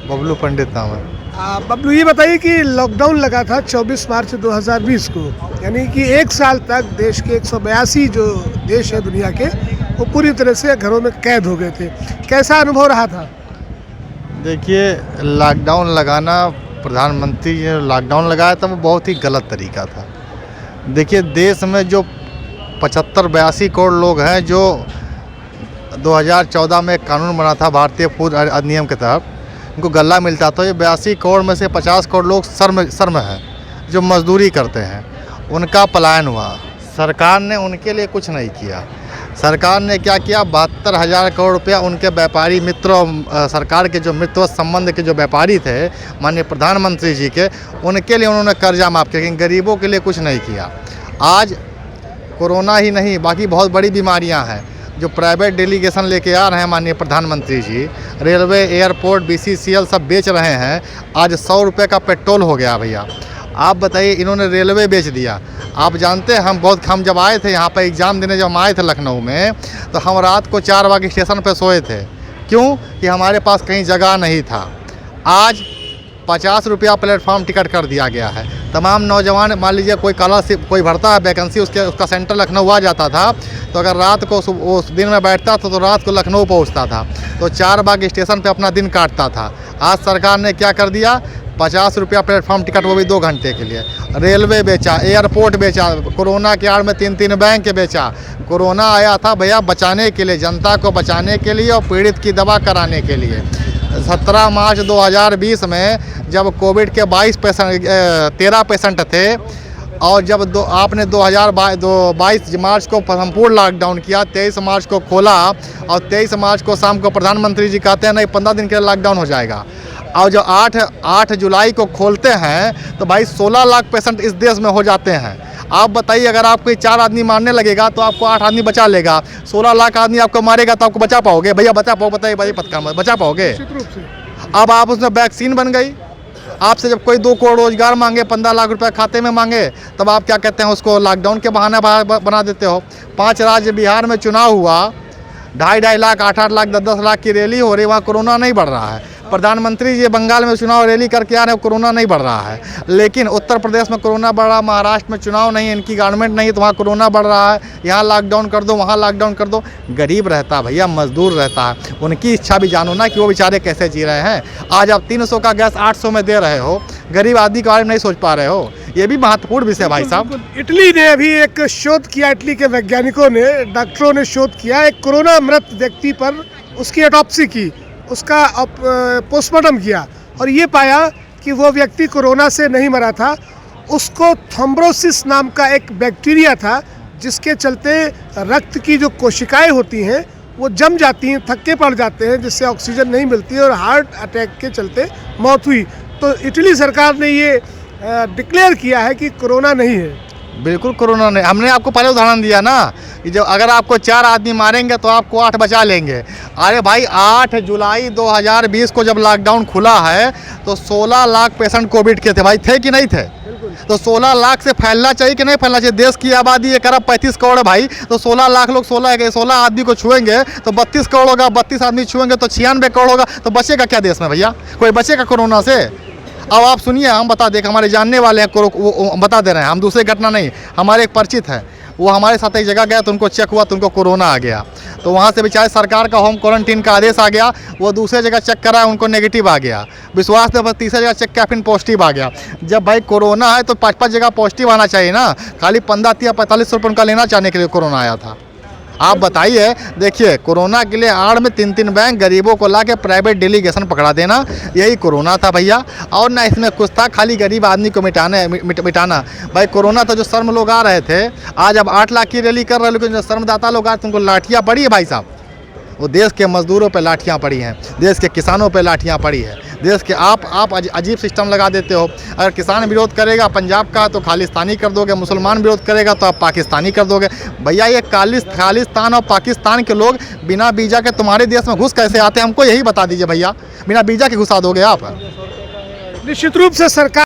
बबलू पंडित नाम है। बबलू, ये बताइए कि लॉकडाउन लगा था 24 मार्च 2020 को, यानी कि एक साल तक देश के 182 जो देश है दुनिया के, वो पूरी तरह से घरों में कैद हो गए थे। कैसा अनुभव रहा था? देखिए, लॉकडाउन लगाना, प्रधानमंत्री जी ने लॉकडाउन लगाया था वो बहुत ही गलत तरीका था। देखिए, देश में जो 75-82 करोड़ लोग हैं, जो 2014 में कानून बना था भारतीय फूड अधिनियम के तहत, उनको गल्ला मिलता था। ये 82 करोड़ में से 50 करोड़ लोग शर्म हैं, जो मजदूरी करते हैं, उनका पलायन हुआ। सरकार ने उनके लिए कुछ नहीं किया। सरकार ने क्या किया, 72,000 करोड़ रुपया उनके व्यापारी मित्र, सरकार के जो मित्र संबंध के जो व्यापारी थे माननीय प्रधानमंत्री जी के, उनके लिए उन्होंने कर्जा माफ़ किया, लेकिन गरीबों के लिए कुछ नहीं किया। आज कोरोना ही नहीं, बाकी बहुत बड़ी बीमारियां हैं जो प्राइवेट डेलीगेशन लेके आ रहे हैं माननीय प्रधानमंत्री जी, रेलवे, एयरपोर्ट, BCCL सब बेच रहे हैं। आज 100 रुपये का पेट्रोल हो गया भैया। आप बताइए, इन्होंने रेलवे बेच दिया। आप जानते हैं, हम जब आए थे यहाँ पर एग्ज़ाम देने, जब हम आए थे लखनऊ में, तो हम रात को 4 बजे स्टेशन पर सोए थे। क्यों? कि हमारे पास कहीं जगह नहीं था। आज 50 रुपया प्लेटफॉर्म टिकट कर दिया गया है। तमाम नौजवान, मान लीजिए कोई स्कॉलरशिप कोई भरता है वैकेंसी, उसका सेंटर लखनऊ आ जाता था, तो अगर रात को उस दिन में बैठता था तो रात को लखनऊ पहुंचता था, तो 4 बाग स्टेशन पे अपना दिन काटता था। आज सरकार ने क्या कर दिया, 50 रुपया प्लेटफॉर्म टिकट, वो भी 2 घंटे के लिए। रेलवे बेचा, एयरपोर्ट बेचा, कोरोना के आड़ में 3 बैंक बेचा। कोरोना आया था भैया बचाने के लिए, जनता को बचाने के लिए और पीड़ित की दवा कराने के लिए। 17 मार्च 2020 में जब कोविड के 13 पेशेंट थे, और जब आपने 2022 मार्च को संपूर्ण लॉकडाउन किया, 23 मार्च को खोला, और 23 मार्च को शाम को प्रधानमंत्री जी कहते हैं नहीं 15 दिन के लिए लॉकडाउन हो जाएगा। और जो 8 जुलाई को खोलते हैं तो भाई 16 लाख पेशेंट इस देश में हो जाते हैं। आप बताइए, अगर आप कोई 4 आदमी मारने लगेगा तो आपको 8 आदमी बचा लेगा। 16 लाख आदमी आपको मारेगा तो आपको बचा पाओगे भैया? बचा पाओ? बताइए भाई, पत्थर बचा पाओगे? अब आप उसमें वैक्सीन बन गई। आपसे जब कोई 2 करोड़ रोजगार मांगे, 15 लाख रुपए खाते में मांगे, तब आप क्या कहते हैं, उसको लॉकडाउन के बहाने बना देते हो। 5 राज्य बिहार में चुनाव हुआ, 2.5 लाख, 8 लाख, 10 लाख की रैली हो रही, वहाँ कोरोना नहीं बढ़ रहा है। प्रधानमंत्री जी बंगाल में चुनाव रैली करके आ रहे हैं, कोरोना नहीं बढ़ रहा है। लेकिन उत्तर प्रदेश में कोरोना बढ़ रहा है, महाराष्ट्र में चुनाव नहीं, इनकी गवर्नमेंट नहीं, तो वहाँ कोरोना बढ़ रहा है। यहाँ लॉकडाउन कर दो, वहाँ लॉकडाउन कर दो। गरीब रहता है भैया, मजदूर रहता है, उनकी इच्छा भी जानो ना कि वो बेचारे कैसे जी रहे हैं। आज आप 300 का गैस 800 में दे रहे हो, गरीब आदमी के बारे में नहीं सोच पा रहे हो। ये भी महत्वपूर्ण विषय है भाई साहब। इटली ने अभी एक शोध किया, इटली के वैज्ञानिकों ने, डॉक्टरों ने शोध किया एक कोरोना मृत व्यक्ति पर, उसकी ऑटोप्सी की, उसका पोस्टमार्टम किया, और ये पाया कि वो व्यक्ति कोरोना से नहीं मरा था। उसको थ्रोम्बोसिस नाम का एक बैक्टीरिया था, जिसके चलते रक्त की जो कोशिकाएं होती हैं वो जम जाती हैं, थक्के पड़ जाते हैं, जिससे ऑक्सीजन नहीं मिलती है, और हार्ट अटैक के चलते मौत हुई। तो इटली सरकार ने ये डिक्लेयर किया है कि कोरोना नहीं है। बिल्कुल कोरोना नहीं। हमने आपको पहले उदाहरण दिया ना कि जब अगर आपको 4 आदमी मारेंगे तो आपको 8 बचा लेंगे। अरे भाई, 8 जुलाई 2020 को जब लॉकडाउन खुला है तो 16 लाख पेशेंट कोविड के थे भाई, थे कि नहीं थे? तो 16 लाख से फैलना चाहिए कि नहीं फैलना चाहिए? देश की आबादी 1 अरब 35 करोड़ है भाई, तो 16 लाख लोग 16 आदमी को छुएंगे तो 32 करोड़ होगा, 32 आदमी छुएंगे तो 96 करोड़ होगा। तो बचेगा क्या देश में भैया? कोई बचेगा कोरोना से? अब आप सुनिए, हम बता दें, हमारे जानने वाले हैं, वो बता दे रहे हैं, हम दूसरी घटना नहीं। हमारे एक परिचित है, वो हमारे साथ एक जगह गया तो उनको चेक हुआ तो उनको कोरोना आ गया, तो वहाँ से बेचारे सरकार का होम क्वारंटीन का आदेश आ गया। वो दूसरे जगह चेक कराया, उनको नेगेटिव आ गया। विश्वास ने तीसरी जगह चेक किया, फिर पॉजिटिव आ गया। जब भाई कोरोना है तो 5-5 जगह पॉजिटिव आना चाहिए ना, खाली 15-45 रुपये उनका लेना चाहने के लिए कोरोना आया था। आप बताइए, देखिए कोरोना के लिए आड़ में 3 बैंक गरीबों को ला के प्राइवेट डेलीगेशन पकड़ा देना, यही कोरोना था भैया। और ना इसमें कुछ था, खाली गरीब आदमी को मिटाना। भाई कोरोना तो जो शर्म लोग आ रहे थे, आज अब 8 लाख की रैली कर रहे हैं, लेकिन जो शर्मदाता लोग आज तुमको लाठियाँ पड़ी है भाई साहब। वो देश के मजदूरों पे लाठियाँ पड़ी हैं, देश के किसानों पे लाठियाँ पड़ी है, देश के आप अजीब सिस्टम लगा देते हो। अगर किसान विरोध करेगा पंजाब का तो खालिस्तानी कर दोगे, मुसलमान विरोध करेगा तो आप पाकिस्तानी कर दोगे। भैया ये खालिस्तान और पाकिस्तान के लोग बिना वीज़ा के तुम्हारे देश में घुस कैसे आते हैं? हमको यही बता दीजिए भैया, बिना वीज़ा के घुसा दोगे आप? निश्चित रूप से सरकार